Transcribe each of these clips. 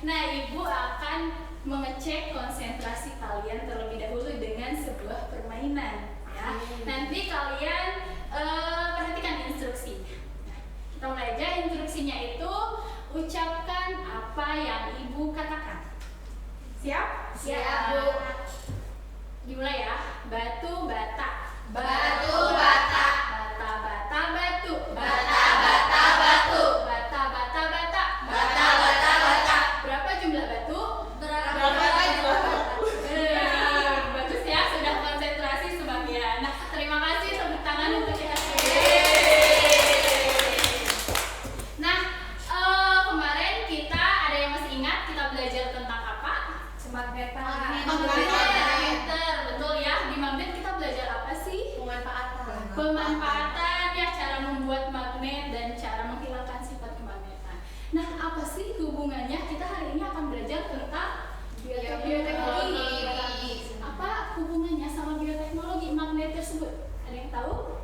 Nah, Ibu akan mengecek konsentrasi kalian terlebih dahulu dengan sebuah permainan ya. Nanti kalian perhatikan instruksi. Kita mulai aja. Instruksinya itu ucapkan apa yang Ibu katakan. Siap? Siap, Bu. Dimulai ya. Batu bata. Batu bata. Bata bata batu. Bata bata batu. Bata bata bata. Bata bata bata. Berapa jumlah batu? Berapa jumlah batu? Bagus ya, sudah konsentrasi sebagian. Nah, terima kasih, tepuk tangan untuk kita semua. Nah, kemarin kita ada yang masih ingat kita belajar tentang apa? Magneter, betul ya. Di magnet kita belajar apa sih? Pemanfaatan ya, cara membuat magnet dan cara menghilangkan sifat kemagnetan. Nah, apa sih hubungannya? Kita hari ini akan belajar tentang bioteknologi. Apa hubungannya sama bioteknologi magnet tersebut? Ada yang tahu?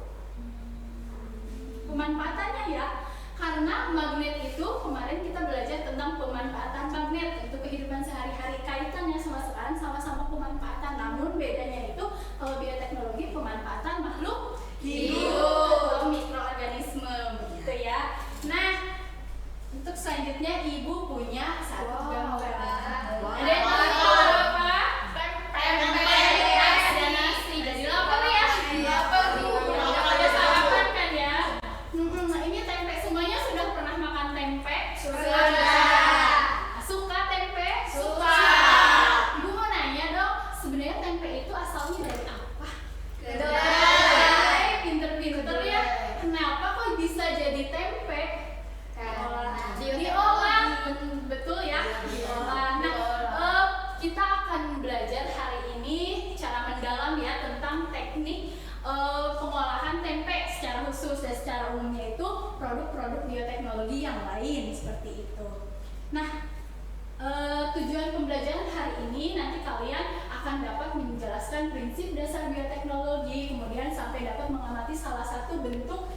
Pemanfaatannya ya. Karena magnet itu kemarin kita belajar tentang pemanfaatan magnet untuk kehidupan sehari-hari. Kaitannya sama-sama pemanfaatan. Namun bedanya itu kalau bioteknologi pemanfaatan makhluk hidup atau mikroorganisme gitu ya. Nah, untuk selanjutnya Ibu punya satu gambar. Ada yang tahu gambar apa? Ada nasi. Jadi lapar ya? Ada sarapan kan ya? Nah, ini tempe. Semuanya sudah pernah makan tempe? Suka tempe? Suka. Ibu mau nanya dong, sebenarnya tempe itu asalnya dari apa? Pinter-pinter ya. Kenapa kok bisa jadi tempe? Diolah. Betul ya, diolah. Nah, kita akan belajar hari ini cara mendalam ya tentang teknik pengolahan tempe secara khusus dan secara umumnya itu produk-produk bioteknologi yang lain seperti itu. Nah, tujuan pembelajaran hari ini nanti kalian akan dapat menjelaskan prinsip dasar bioteknologi, kemudian sampai dapat mengamati salah satu produk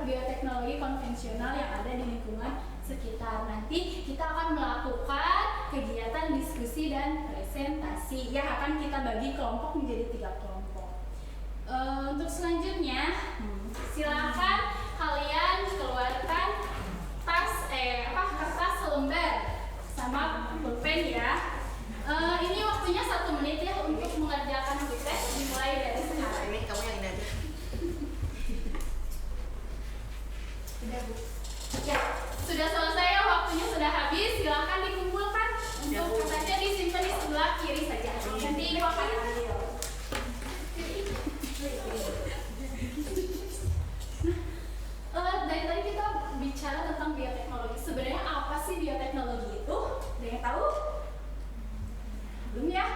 bioteknologi konvensional yang ada di lingkungan sekitar. Nanti kita akan melakukan kegiatan diskusi dan presentasi. Ya, akan kita bagi kelompok menjadi 3 kelompok. Untuk selanjutnya, silakan kalian keluarkan kertas selembar sama pulpen ya. Ini waktunya 1 menit ya untuk mengerjakan tes dimulai dari sekarang. Ini kamu yang ini aja. Ya, sudah selesai ya, waktunya sudah habis. Silakan dikumpulkan untuk kertasnya disimpan di sebelah kiri saja. Nanti Ibu akan ambil. Dari tadi kita bicara tentang bioteknologi. Sebenarnya apa sih bioteknologi itu? Ada yang tahu? Belum ya?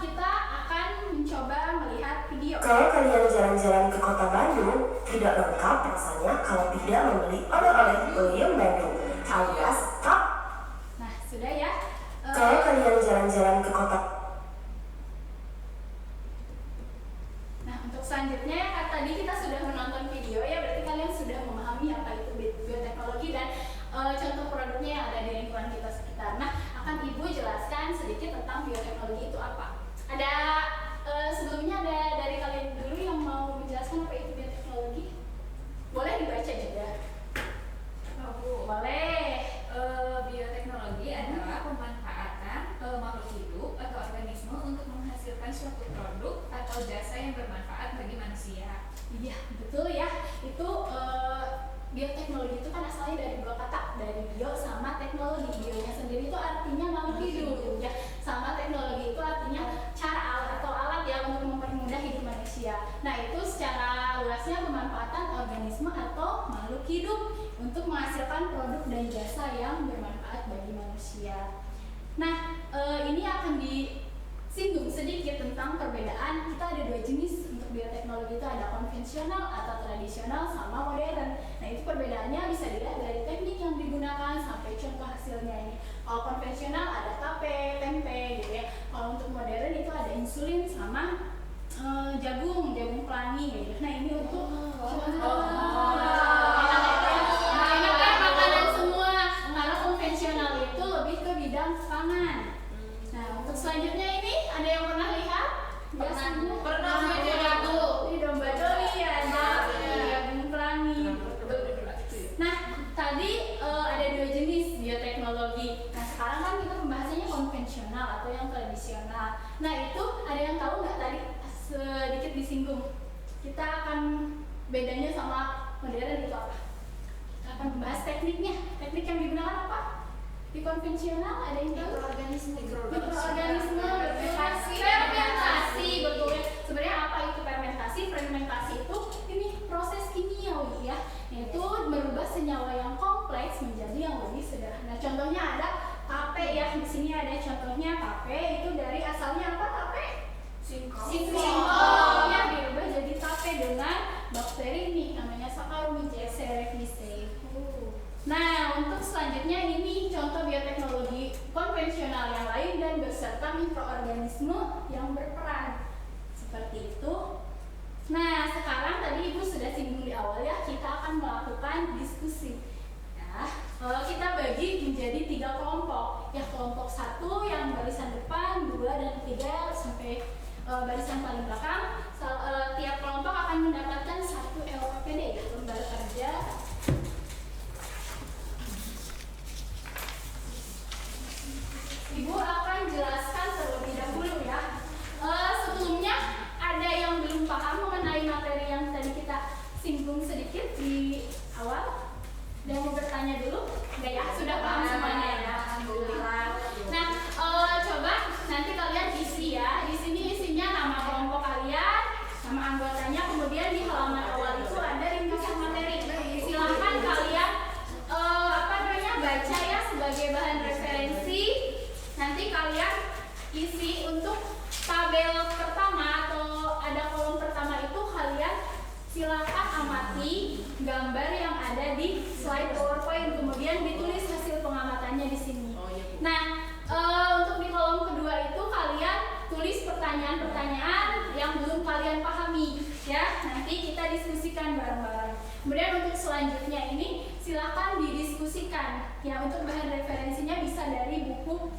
Kita akan mencoba melihat video. Kalau kalian jalan-jalan ke kota Bandung, tidak lengkap rasanya kalau tidak membeli oleh-oleh William Bandung alias Kap. Nah, sudah ya. Kalau kalian jalan-jalan ke kota. Nah, untuk selanjutnya tadi kita sudah menonton video ya, berarti kalian sudah memahami apa itu bioteknologi dan contoh produknya yang ada di lingkungan kita sekitar. Nah, akan Ibu jelaskan sedikit tentang bioteknologi itu apa. Ada sebelumnya ada dari kalian dulu yang mau menjelaskan apa itu bioteknologi? Boleh dibaca juga. Boleh. Bioteknologi adalah pemanfaatan makhluk hidup atau organisme untuk menghasilkan suatu produk atau jasa yang bermanfaat bagi manusia. Iya, betul ya. Itu bioteknologi itu kan asalnya dari 2 kata, dari bio sama teknologi. Bionya sendiri itu artinya makhluk hidup ya. Sama teknologi itu artinya cara atau alat ya untuk mempermudah hidup manusia. Nah, itu secara luasnya pemanfaatan organisme atau makhluk hidup untuk menghasilkan produk dan jasa yang bermanfaat bagi manusia. Nah, ini akan disinggung sedikit tentang perbedaan. Kita ada 2 jenis untuk bioteknologi, itu ada konvensional atau tradisional sama modern. Nah, itu perbedaannya bisa dilihat dari teknik yang digunakan sampai contoh hasilnya ini. Kalau konvensional ada tape, tempe gitu ya. Kalau untuk modern itu ada insulin sama jagung pelangi gitu. Nah, ini untuk enak kan makanan semua. Kalau konvensional konvensional atau yang tradisional. Nah itu ada yang tahu nggak tadi sedikit disinggung? Kita akan bedanya sama modern itu apa? Kita akan membahas tekniknya. Teknik yang digunakan apa? Di konvensional ada yang tahu? Mikroorganisme, fermentasi, betul ya. Sebenarnya apa itu fermentasi? Fermentasi itu ini proses kimiawi ya, yaitu merubah senyawa yang kompleks menjadi yang lebih sederhana. Contohnya ada tape ya, di sini ada contohnya tape itu dari asalnya apa tape? Singkong ya, dirubah jadi tape dengan bakteri ini namanya Saccharomyces cerevisiae. Nah, untuk selanjutnya ini contoh bioteknologi konvensional yang lain dan beserta mikroorganisme yang berperan. Seperti itu. Nah, sekarang tadi Ibu sudah singgung di awal ya, kita akan melakukan diskusi. Ya, kita bagi menjadi 3 kelompok. Ya, kelompok 1 yang barisan depan, 2 dan 3 sampai barisan paling belakang. Tiap kelompok akan mendapatkan 1 LPPD ya, lembar kerja. Ibu akan jelaskan terlebih dahulu ya. Sebelumnya ada yang belum paham mengenai materi yang tadi kita singgung sedikit di awal? Ada yang mau bertanya dulu? Enggak ya? Sudah paham semuanya ya? Alhamdulillah. Nah, coba nanti kalian isi ya. Di sini isinya nama kelompok kalian, nama anggotanya, kemudian di halaman awal itu ada ringkasan materi. Silahkan kalian baca ya sebagai bahan referensi. Nanti kalian isi untuk tabel pertama atau ada kolom pertama itu kalian silakan amati gambar yang ada di slide PowerPoint, kemudian ditulis hasil pengamatannya di sini. Nah, untuk di kolom kedua itu kalian tulis pertanyaan-pertanyaan yang belum kalian pahami ya. Nanti kita diskusikan bareng-bareng. Kemudian untuk selanjutnya ini silakan didiskusikan ya. Untuk bahan referensinya bisa dari buku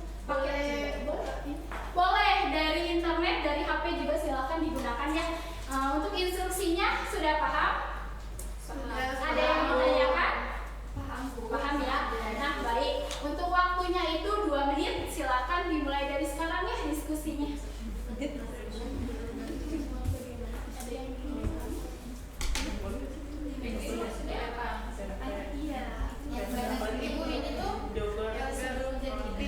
boleh dari internet, dari HP juga silakan digunakan ya. Untuk instruksinya sudah paham? Ada yang mau tanyakan? Paham ya. Nah baik, untuk waktunya itu 2 menit, silakan dimulai dari sekarang ya diskusinya. Ada yang Ibu ini tuh yang sebelum jadi P.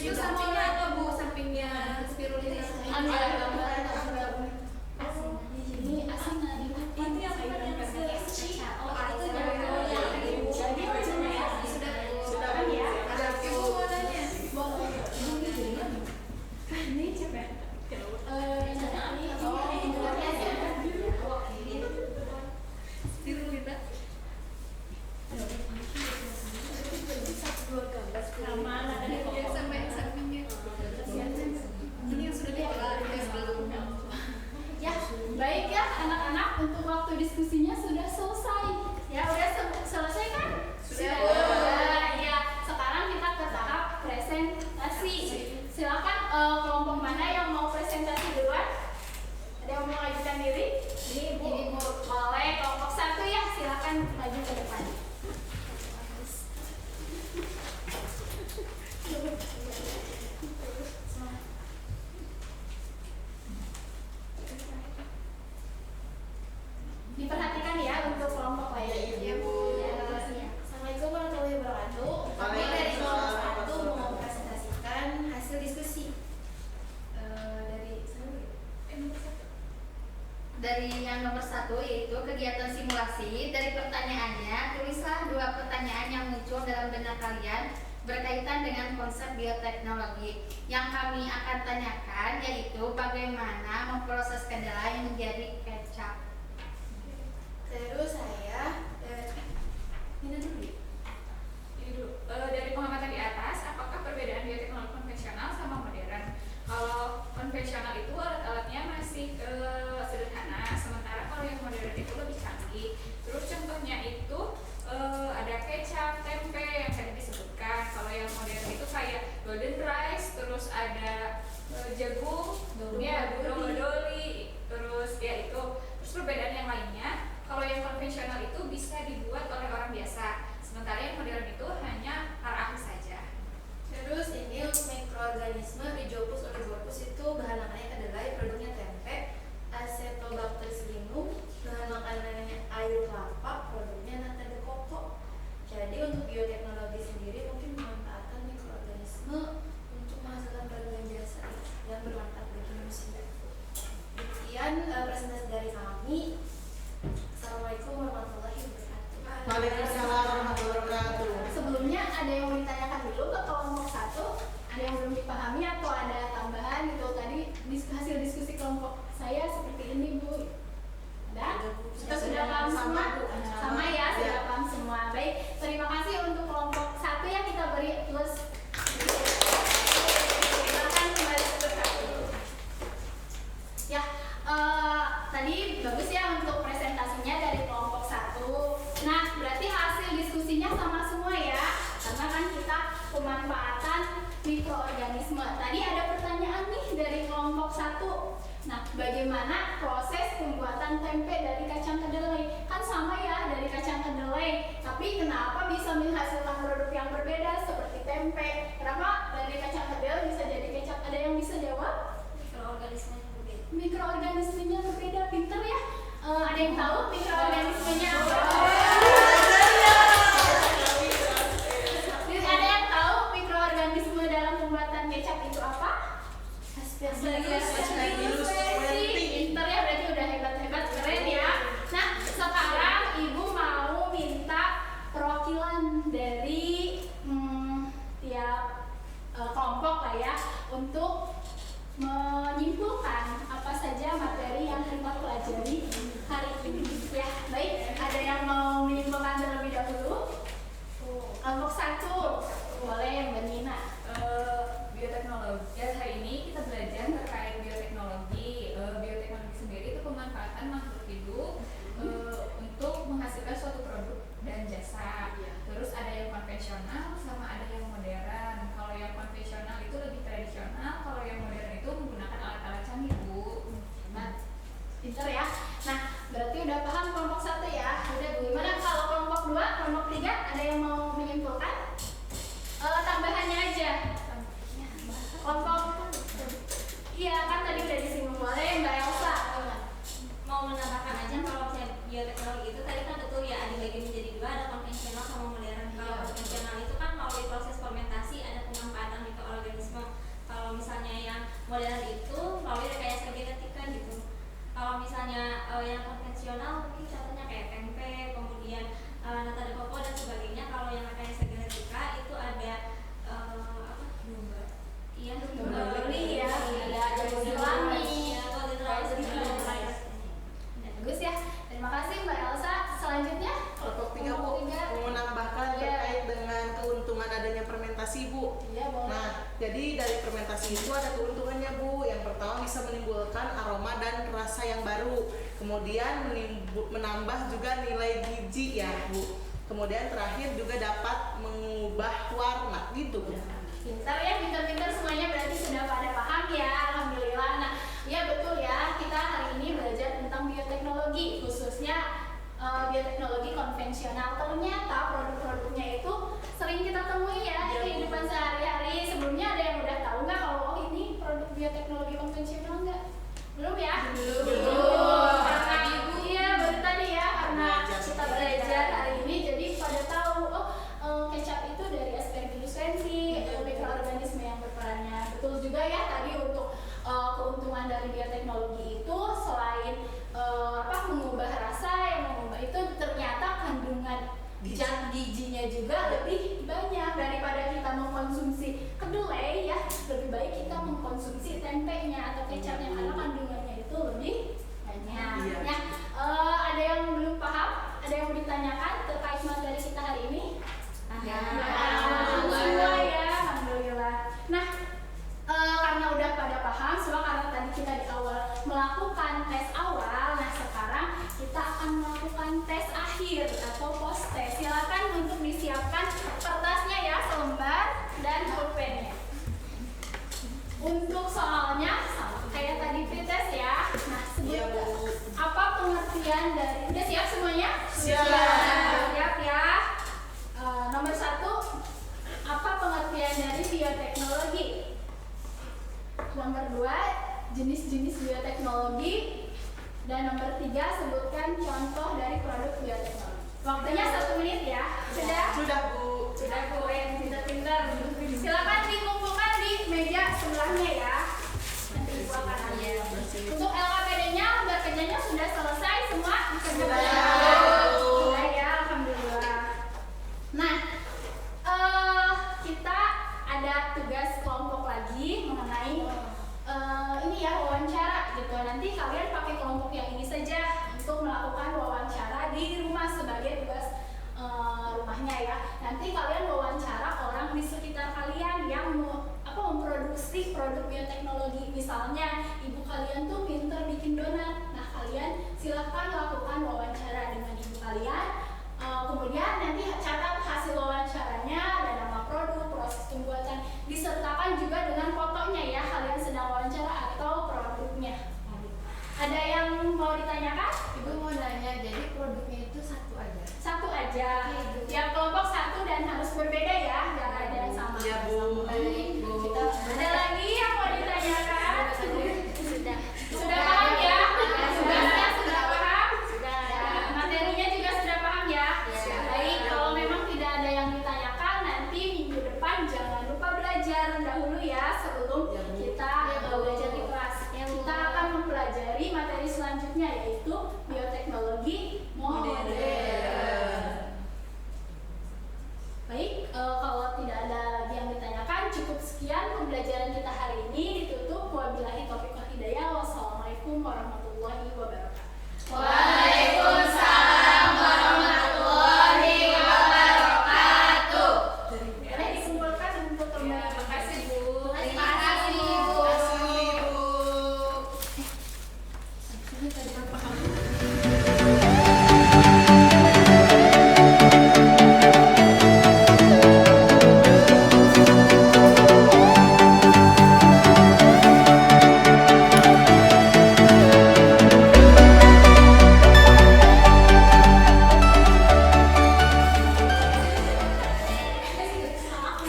Itu sampingnya apa Bu? Sampingnya spirulina. Baik ya anak-anak, untuk waktu diskusinya sudah selesai. Ya udah selesai kan? Sudah. Ya, sekarang kita ke tahap presentasi. Silakan kelompok mana yang mau presentasi duluan? Ada yang mau mengajukan diri? Ibu. Boleh kelompok 1 ya, silakan maju ke depan. Diperhatikan ya untuk kelompok lain. Iya Bu. Assalamualaikum warahmatullahi wabarakatuh. Kami dari kelompok 1 mau presentasikan hasil diskusi. Dari yang nomor 1 yaitu kegiatan simulasi. Dari pertanyaannya, tulislah 2 pertanyaan yang muncul dalam benak kalian berkaitan dengan konsep bioteknologi. Yang kami akan tanyakan yaitu bagaimana memproses kedelai menjadi kecap. Terus saya Dari pengamatan di atas, apakah perbedaan bioteknologi konvensional sama modern? Kalau konvensional itu alat-alatnya yang belum dipahami atau ada tambahan gitu tadi hasil diskusi kelompok saya seperti ini Bu? Ada? Kita sudah paham semua? Sama ya, sudah paham semua. Baik, terima kasih untuk kelompok 1 ya, kita beri plus. Silakan kembali ke satu. Ya, tadi bagus ya untuk presentasinya dari kelompok 1. Nah, berarti hasil diskusinya sama semua ya, karena kan kita pemanfaatan mikroorganisme. Tadi ada pertanyaan nih dari kelompok 1. Nah, bagaimana proses pembuatan tempe dari kacang kedelai? Kan sama ya dari kacang kedelai, tapi kenapa bisa menghasilkan produk yang berbeda seperti tempe? Kenapa dari kacang kedelai bisa jadi kecap? Ada yang bisa jawab? Mikroorganismenya berbeda. Mikroorganismenya berbeda, pinter ya. Ada yang tahu mikroorganismenya apa? Ada yang tahu mikroorganisme dalam pembuatan kecap itu apa? Aspergillus. Pinter ya, berarti udah hebat-hebat, keren ya. Nah, sekarang Ibu mau minta perwakilan dari tiap kelompok lah ya untuk menyimpulkan apa saja materi yang kita pelajari hari ini. Ya, baik. Ada yang mau menyimpulkan terlebih dahulu? Kelompok 1, boleh Mbak Nina. Bioteknologi. Ya, hari ini kita belajar terkait bioteknologi. Bioteknologi sendiri itu pemanfaatan makhluk hidup untuk menghasilkan suatu produk dan jasa. Terus ada yang konvensional sama ada yang modern. Kalau yang konvensional itu lebih tradisional, kalau yang modern itu menggunakan alat-alat canggih, Bu. Nah, pinter ya. Nah, berarti udah paham kelompok 1 ya. Udah Bu, gimana kalau kelompok 2, kelompok 3 ada yang mau menyimpulkan? Tambahannya aja. Kelompok, iya kan tadi udah disinggung, boleh Mbak Elsa. Mau menambahkan aja kalau bioteknologi itu tadi kan betul ya dibagi menjadi 2, ada konvensional sama modern. Kalau konvensional itu kan melalui proses fermentasi ada pemanfaatan mikroorganisme. Kalau misalnya yang modern itu melalui rekayasa genetika gitu. Kalau misalnya yang konvensional mungkin contohnya kayak tempe, kemudian nata de coco dan sebagainya. Kalau yang rekayasa genetika itu ada iya Beli ya, ada Islami. Bagus ya. Terima kasih Mbak Elsa. Selanjutnya Kelompok 3 Bu, mau menambahkan terkait dengan keuntungan adanya fermentasi Bu. Iya, boleh. Nah, jadi dari fermentasi itu ada keuntungannya Bu. Yang pertama bisa menimbulkan aroma dan rasa yang baru. Kemudian menambah juga nilai gizi ya Bu. Kemudian terakhir juga dapat mengubah warna gitu Bu. Pintar ya, pintar-pintar semuanya berarti sudah pada paham ya, alhamdulillah. Nah, ya betul ya, kita hari ini belajar tentang bioteknologi, khususnya bioteknologi konvensional. Ternyata produk-produknya itu sering kita temui ya di kehidupan sehari-hari. Sebelumnya ada yang udah tahu nggak kalau ini produk bioteknologi konvensional nggak? Belum ya? Belum. Karena Ibu ya baru tadi ya, karena kita belajar hari ini jadi pada tahu kecap itu dari Aspergillus rensi, mikroorganisme yang berperannya. Betul juga ya tadi untuk keuntungan dari bioteknologi itu selain mengubah rasa, yang mengubah itu ternyata kandungan zat gizinya juga lebih banyak daripada kita mengkonsumsi kedelai ya. Lebih baik kita mengkonsumsi tempenya atau kecapnya karena kandungannya itu lebih banyak. Ya, ada yang belum paham? Ada yang mau ditanyakan terkait materi kita hari ini? Semua ya, alhamdulillah. Nah, karena udah pada paham semua, karena tadi kita di awal melakukan tes awal, nah sekarang kita akan melakukan tes akhir atau post test. Silakan untuk disiapkan kertasnya ya, selembar dan pulpennya. Untuk soalnya sama kayak tadi pretest ya. Nah, sebutkan apa pengertian dari, udah siap semuanya? Siap ya. Nomor 1, apa pengertian dari bioteknologi? Nomor 2, jenis-jenis bioteknologi. Dan nomor 3, sebutkan contoh dari produk bioteknologi. Waktunya 1 menit ya. Sudah Bu. Sudah Bu, yang pintar-pintar. Silakan dikumpulkan di meja sebelahnya ya. Nanti Ibu akan ambil. Untuk LKPD-nya, lembar kerjanya sudah selesai semua? Sudah ya, alhamdulillah. Nah, kita ada tugas kelompok nanti kalian pakai kelompok yang ini saja untuk melakukan wawancara di rumah sebagai tugas rumahnya ya. Nanti kalian wawancara orang di sekitar kalian yang memproduksi produk bioteknologi. Misalnya ibu kalian tuh pinter bikin donat, nah kalian silahkan lakukan wawancara dengan ibu kalian. Kemudian nanti catat hasil wawancaranya, ada nama produk, proses pembuatan, disertakan juga dengan fotonya ya, kalian sedang wawancara atau produknya. Ada yang mau ditanyakan? Ibu mau nanya, jadi produknya itu satu aja? Satu aja. Tiap kelompok satu dan harus berbeda ya, jangan ada yang sama. Iya, Bu. Baik, Bu. ada lagi yang mau ditanyakan? Sudah. Sudah paham ya? Tugasnya sudah paham? Sudah. Materinya juga sudah paham ya? Ya. Baik, kalau memang tidak ada yang ditanyakan, nanti minggu depan jangan lupa belajar dahulu ya sebelum Ya, Bu. kita belajar di kelas. Kita akan mempelajari materi selanjutnya yaitu bioteknologi modern. Baik, kalau tidak ada lagi yang ditanyakan, cukup sekian pembelajaran kita hari ini, ditutup. Wabillahi taufiq wal hidayah. Wassalamualaikum warahmatullahi wabarakatuh.